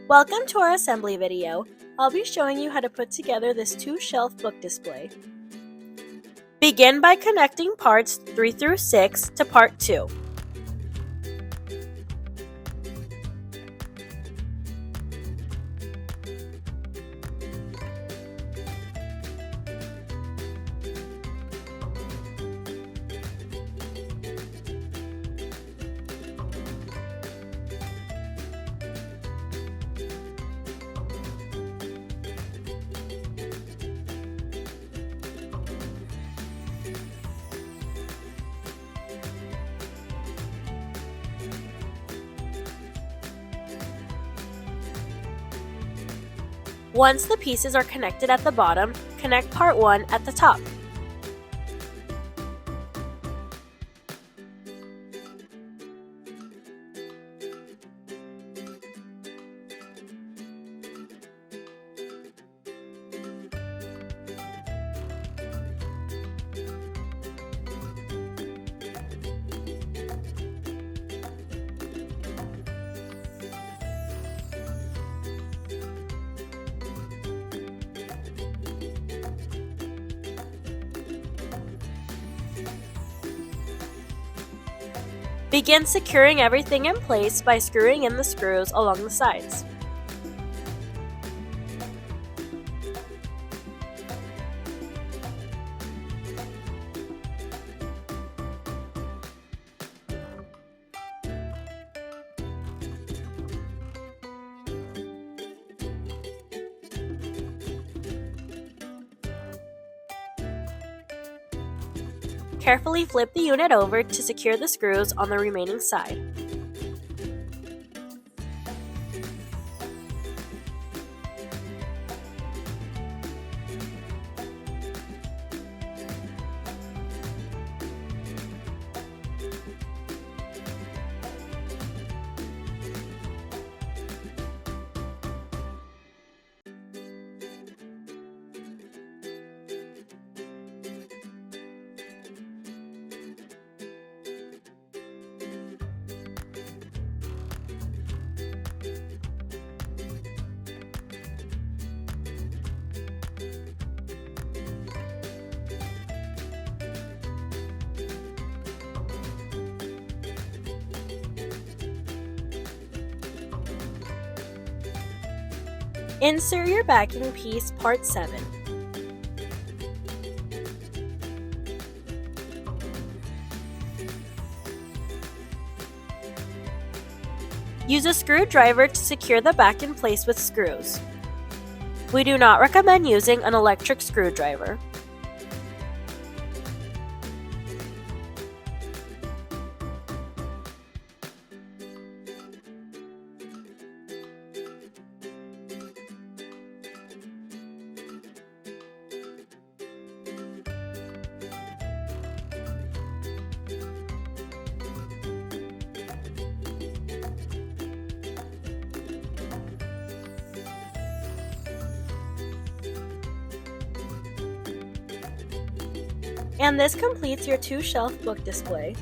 Welcome to our assembly video. I'll be showing you how to put together this 2-shelf book display. Begin by connecting parts 3 through 6 to part 2. Once the pieces are connected at the bottom, connect part 1 at the top. Begin securing everything in place by screwing in the screws along the sides. Carefully flip the unit over to secure the screws on the remaining side. Insert your backing piece, part 7. Use a screwdriver to secure the back in place with screws. We do not recommend using an electric screwdriver. And this completes your 2-shelf book display.